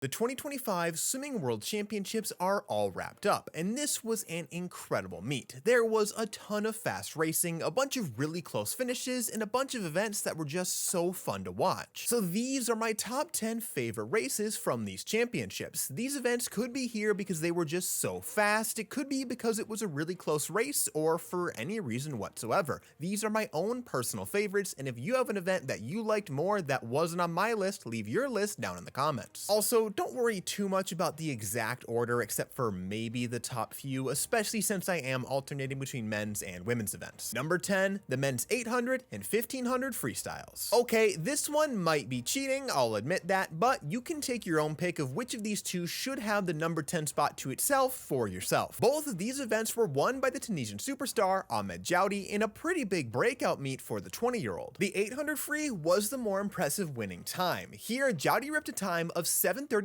The 2025 Swimming World Championships are all wrapped up, and this was an incredible meet. There was a ton of fast racing, a bunch of really close finishes, and a bunch of events that were just so fun to watch. So these are my top 10 favorite races from these championships. These events could be here because they were just so fast, it could be because it was a really close race, or for any reason whatsoever. These are my own personal favorites, and if you have an event that you liked more that wasn't on my list, leave your list down in the comments. Also, don't worry too much about the exact order except for maybe the top few, especially since I am alternating between men's and women's events. Number 10, the men's 800 and 1500 freestyles. Okay, this one might be cheating, I'll admit that, but you can take your own pick of which of these two should have the number 10 spot to itself for yourself. Both of these events were won by the Tunisian superstar Ahmed Jowdy in a pretty big breakout meet for the 20-year-old. The 800 free was the more impressive winning time. Here, Jowdy ripped a time of 7:36.88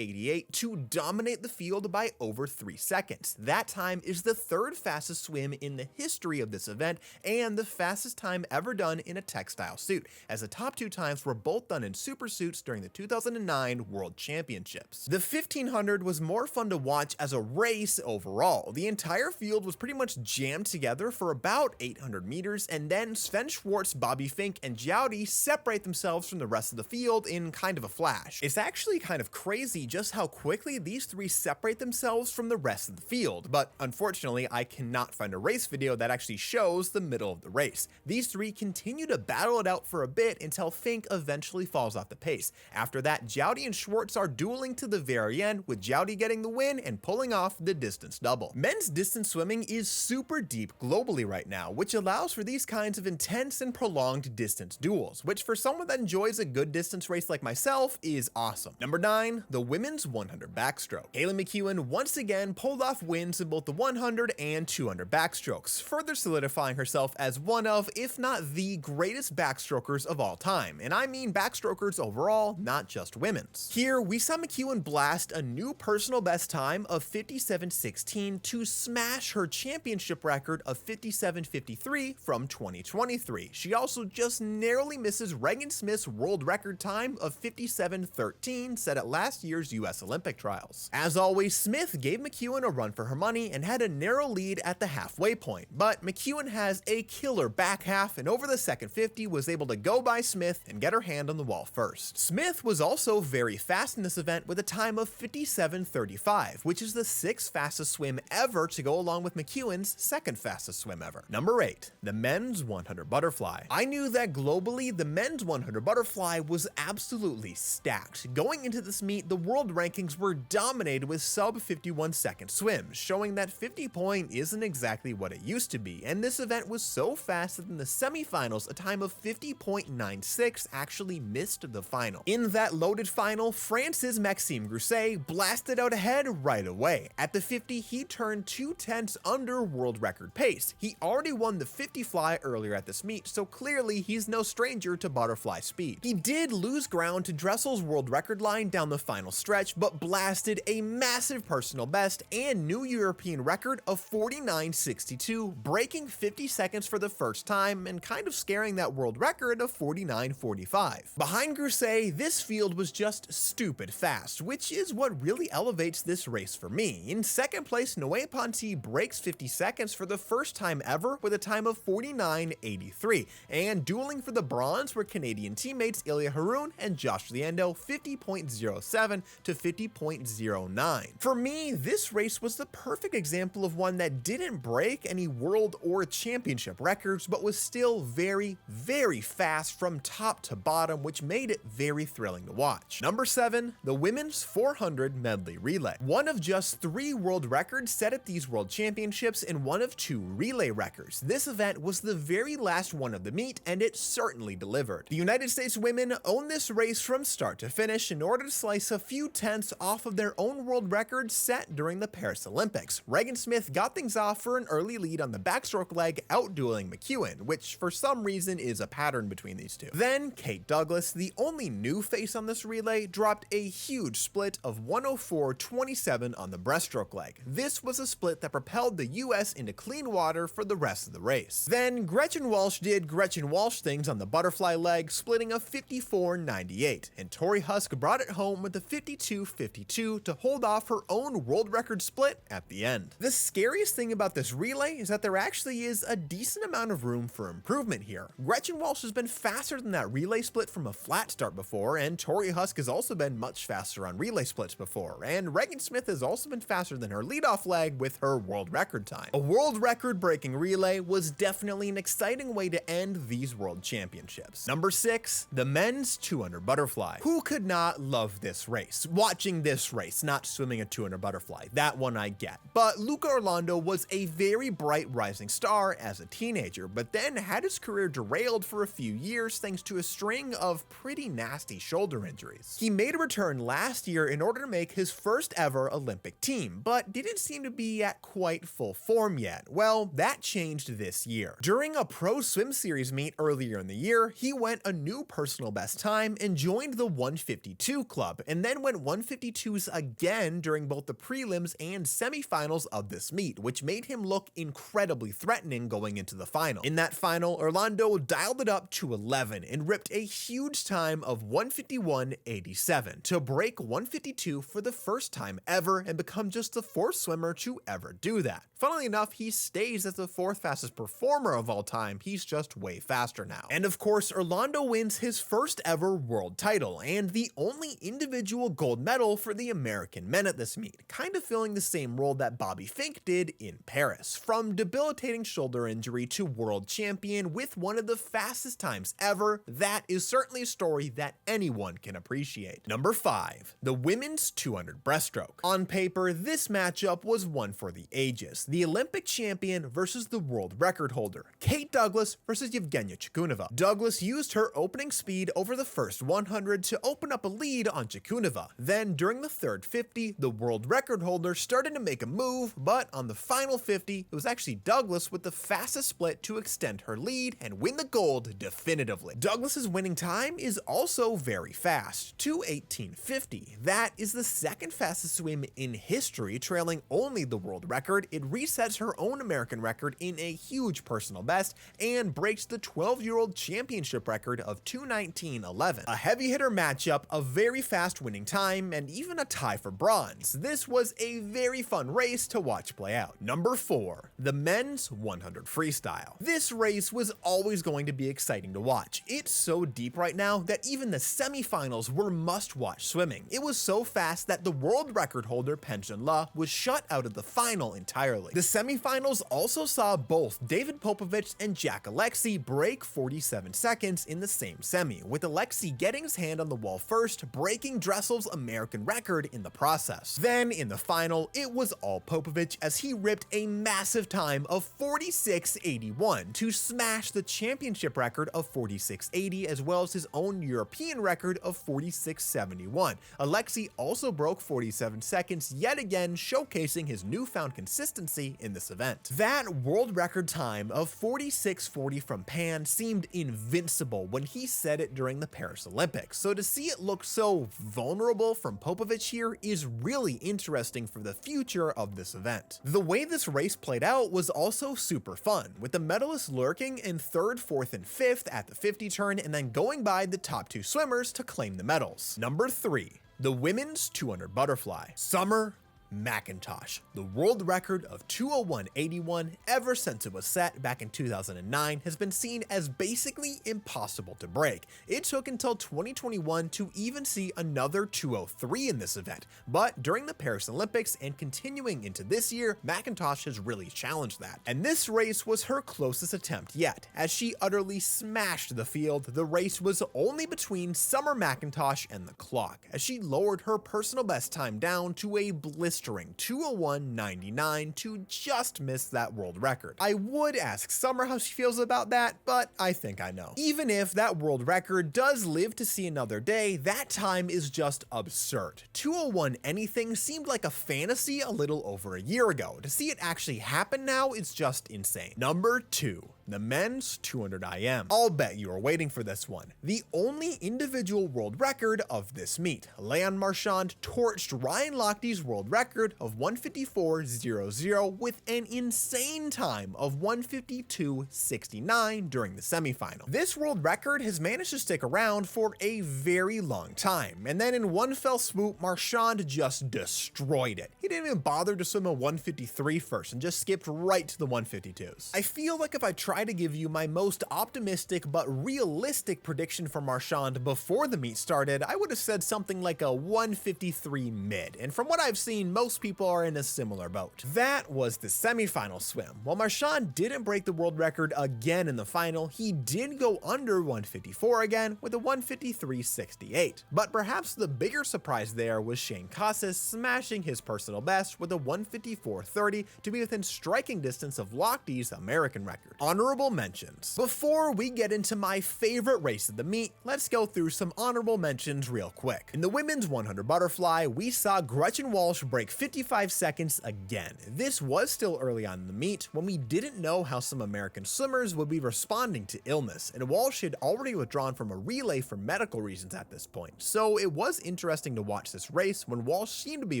to dominate the field by over 3 seconds. That time is the third fastest swim in the history of this event and the fastest time ever done in a textile suit, as the top two times were both done in super suits during the 2009 World Championships. The 1500 was more fun to watch as a race overall. The entire field was pretty much jammed together for about 800 meters, and then Sven Schwartz, Bobby Fink, and Jowdy separate themselves from the rest of the field in kind of a flash. It's actually kind of crazy just how quickly these three separate themselves from the rest of the field, but unfortunately I cannot find a race video that actually shows the middle of the race. These three continue to battle it out for a bit until Fink eventually falls off the pace. After that, Jowdy and Schwartz are dueling to the very end, with Jowdy getting the win and pulling off the distance double. Men's distance swimming is super deep globally right now, which allows for these kinds of intense and prolonged distance duels, which for someone that enjoys a good distance race like myself is awesome. Number 9, the women's 100 backstroke. Hayley McEwen once again pulled off wins in both the 100 and 200 backstrokes, further solidifying herself as one of, if not the greatest backstrokers of all time, and I mean backstrokers overall, not just women's. Here, we saw McEwen blast a new personal best time of 57.16 to smash her championship record of 57.53 from 2023. She also just narrowly misses Regan Smith's world record time of 57.13 set at last year's US Olympic trials. As always, Smith gave McEwen a run for her money and had a narrow lead at the halfway point, but McEwen has a killer back half and over the second 50 was able to go by Smith and get her hand on the wall first. Smith was also very fast in this event with a time of 57.35, which is the 6th fastest swim ever to go along with McEwen's 2nd fastest swim ever. Number 8, the men's 100 butterfly. I knew that globally the men's 100 butterfly was absolutely stacked. Going into this meet, the world rankings were dominated with sub 51 second swims, showing that 50 point isn't exactly what it used to be, and this event was so fast that in the semifinals, a time of 50.96 actually missed the final. In that loaded final, France's Maxime Grousset blasted out ahead right away. At the 50, he turned 2/10 under world record pace. He already won the 50 fly earlier at this meet, so clearly he's no stranger to butterfly speed. He did lose ground to Dressel's world record line down the final stretch, but blasted a massive personal best and new European record of 49.62, breaking 50 seconds for the first time and kind of scaring that world record of 49.45. Behind Grousset, this field was just stupid fast, which is what really elevates this race for me. In second place, Noé Ponty breaks 50 seconds for the first time ever with a time of 49.83, and dueling for the bronze were Canadian teammates Ilya Haroun and Josh Liendo, 50.07 to 50.09. For me, this race was the perfect example of one that didn't break any world or championship records, but was still very, very fast from top to bottom, which made it very thrilling to watch. Number 7, the women's 400 medley relay. One of just 3 world records set at these world championships and one of 2 relay records. This event was the very last one of the meet, and it certainly delivered. The United States women owned this race from start to finish in order to slice a few tenths off of their own world record set during the Paris Olympics. Regan Smith got things off for an early lead on the backstroke leg, outdueling McEwen, which for some reason is a pattern between these two. Then Kate Douglas, the only new face on this relay, dropped a huge split of 104.27 on the breaststroke leg. This was a split that propelled the US into clean water for the rest of the race. Then Gretchen Walsh did Gretchen Walsh things on the butterfly leg, splitting a 54.98, and Tori Husk brought it home home with a 52-52 to hold off her own world record split at the end. The scariest thing about this relay is that there actually is a decent amount of room for improvement here. Gretchen Walsh has been faster than that relay split from a flat start before, and Tori Husk has also been much faster on relay splits before, and Regan Smith has also been faster than her leadoff leg with her world record time. A world record breaking relay was definitely an exciting way to end these world championships. Number 6, the men's 200 butterfly. Who could not love this race? Watching this race, not swimming a 200 butterfly, that one I get. But Luca Orlando was a very bright rising star as a teenager, but then had his career derailed for a few years thanks to a string of pretty nasty shoulder injuries. He made a return last year in order to make his first ever Olympic team, but didn't seem to be at quite full form yet. Well, that changed this year. During a pro swim series meet earlier in the year, he went a new personal best time and joined the 152 club, and then went 152s again during both the prelims and semifinals of this meet, which made him look incredibly threatening going into the final. In that final, Orlando dialed it up to 11 and ripped a huge time of 151.87 to break 152 for the first time ever and become just the 4th swimmer to ever do that. Funnily enough, he stays as the 4th fastest performer of all time. He's just way faster now. And of course, Orlando wins his first ever world title and the only individual gold medal for the American men at this meet, kind of filling the same role that Bobby Fink did in Paris. From debilitating shoulder injury to world champion with one of the fastest times ever, that is certainly a story that anyone can appreciate. Number 5, the women's 200 breaststroke. On paper, this matchup was one for the ages. The Olympic champion versus the world record holder, Kate Douglas versus Yevgenia Chikunova. Douglas used her opening speed over the first 100 to open up a lead on Chikunova. Then during the third 50, the world record holder started to make a move, but on the final 50, it was actually Douglas with the fastest split to extend her lead and win the gold definitively. Douglas's winning time is also very fast, 2:18.50. That is the second fastest swim in history, trailing only the world record. It resets her own American record in a huge personal best and breaks the 12-year-old championship record of 2:19.11. A heavy hitter matchup, a very fast winning time, and even a tie for bronze. This was a very fun race to watch play out. Number 4, the men's 100 freestyle. This race was always going to be exciting to watch. It's so deep right now that even the semifinals were must-watch swimming. It was so fast that the world record holder Pen La was shut out of the final entirely. The semifinals also saw both David Popovich and Jack Alexey break 47 seconds in the same semi, with Alexey getting his hand on the wall first, breaking Dressel's American record in the process. Then in the final, it was all Popovich as he ripped a massive time of 46.81 to smash the championship record of 46.80 as well as his own European record of 46.71. Alexey also broke 47 seconds yet again, showcasing his newfound consistency in this event. That world record time of 46.40 from Pan seemed invincible when he set it during the Paris Olympics, so to see it look so vulnerable from Popovich here is really interesting for the future of this event. The way this race played out was also super fun, with the medalists lurking in 3rd, 4th, and 5th at the 50 turn and then going by the top 2 swimmers to claim the medals. Number 3, the women's 200 butterfly. Summer McIntosh, the world record of 201.81 ever since it was set back in 2009 has been seen as basically impossible to break. It took until 2021 to even see another 203 in this event, but during the Paris Olympics and continuing into this year, McIntosh has really challenged that. And this race was her closest attempt yet, as she utterly smashed the field. The race was only between Summer McIntosh and the clock, as she lowered her personal best time down to a blistering 201.99 to just miss that world record. I would ask Summer how she feels about that, but I think I know. Even if that world record does live to see another day, that time is just absurd. 201 anything seemed like a fantasy a little over a year ago. To see it actually happen now is just insane. Number 2, the men's 200 IM. I'll bet you are waiting for this one. The only individual world record of this meet. Leon Marchand torched Ryan Lochte's world record of 154.00 with an insane time of 152.69 during the semifinal. This world record has managed to stick around for a very long time, and then in one fell swoop, Marchand just destroyed it. He didn't even bother to swim a 153 first and just skipped right to the 152s. I feel like if I try to give you my most optimistic but realistic prediction for Marchand before the meet started, I would have said something like a 153 mid, and from what I've seen, most people are in a similar boat. That was the semifinal swim. While Marchand didn't break the world record again in the final, he did go under 154 again with a 153.68. But perhaps the bigger surprise there was Shane Casas smashing his personal best with a 154.30 to be within striking distance of Lochte's American record. Honorable mentions. Before we get into my favorite race of the meet, let's go through some honorable mentions real quick. In the women's 100 butterfly, we saw Gretchen Walsh break 55 seconds again. This was still early on in the meet when we didn't know how some American swimmers would be responding to illness, and Walsh had already withdrawn from a relay for medical reasons at this point. So it was interesting to watch this race when Walsh seemed to be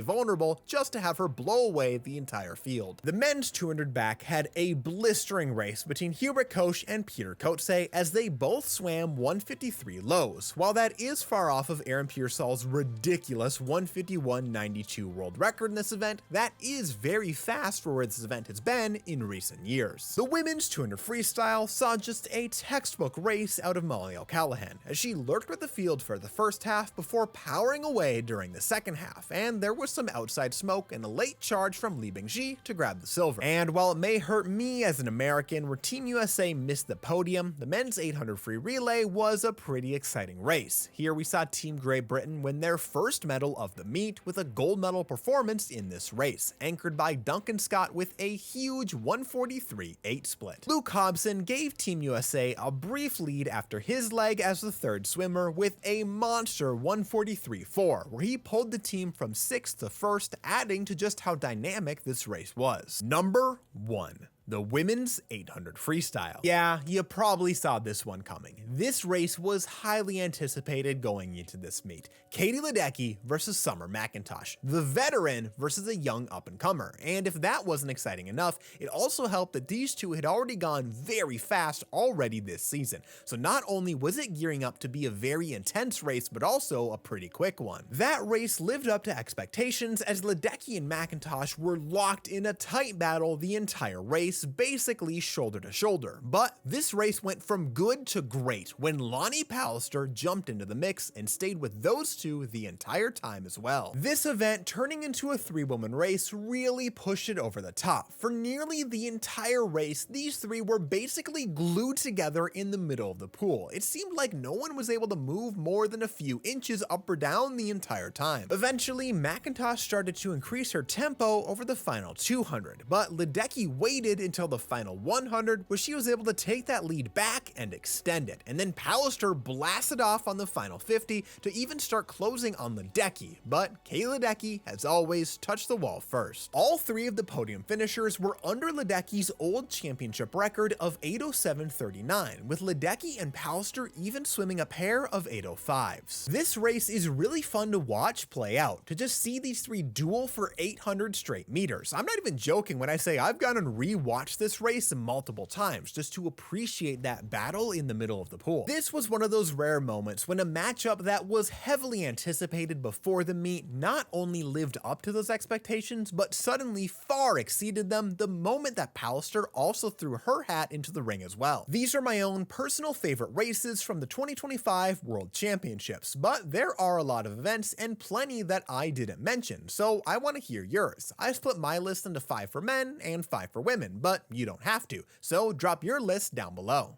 vulnerable just to have her blow away the entire field. The men's 200 back had a blistering race between Hubert Koch and Peter Kotze as they both swam 153 lows. While that is far off of Aaron Pearsall's ridiculous 151.92 world record in this event, that is very fast for where this event has been in recent years. The women's 200 freestyle saw just a textbook race out of Molly O'Callaghan as she lurked with the field for the first half before powering away during the second half, and there was some outside smoke and a late charge from Li Bingji to grab the silver. And while it may hurt me as an American where Team USA missed the podium, the men's 800 free relay was a pretty exciting race. Here we saw Team Great Britain win their first medal of the meet with a gold medal performance in this race, anchored by Duncan Scott with a huge 143.8 split. Luke Hobson gave Team USA a brief lead after his leg as the third swimmer with a monster 143.4, where he pulled the team from 6th to 1st, adding to just how dynamic this race was. Number 1. The women's 800 freestyle. Yeah, you probably saw this one coming. This race was highly anticipated going into this meet. Katie Ledecky versus Summer McIntosh, the veteran versus a young up-and-comer. And if that wasn't exciting enough, it also helped that these two had already gone very fast already this season. So not only was it gearing up to be a very intense race, but also a pretty quick one. That race lived up to expectations as Ledecky and McIntosh were locked in a tight battle the entire race, basically shoulder to shoulder. But this race went from good to great when Lonnie Pallister jumped into the mix and stayed with those two the entire time as well. This event turning into a three-woman race really pushed it over the top. For nearly the entire race, these three were basically glued together in the middle of the pool. It seemed like no one was able to move more than a few inches up or down the entire time. Eventually, McIntosh started to increase her tempo over the final 200, but Ledecky waited until the final 100 where she was able to take that lead back and extend it, and then Pallister blasted off on the final 50 to even start closing on Ledecky, but Kay Ledecky has always touched the wall first. All three of the podium finishers were under Ledecky's old championship record of 8:07.39, with Ledecky and Pallister even swimming a pair of 8:05s. This race is really fun to watch play out, to just see these three duel for 800 straight meters. I'm not even joking when I say I've gone and rewatched this race multiple times just to appreciate that battle in the middle of the pool. This was one of those rare moments when a matchup that was heavily anticipated before the meet not only lived up to those expectations, but suddenly far exceeded them the moment that Pallister also threw her hat into the ring as well. These are my own personal favorite races from the 2025 World Championships, but there are a lot of events and plenty that I didn't mention, so I want to hear yours. I split my list into 5 for men and 5 for women, but you don't have to, so drop your list down below.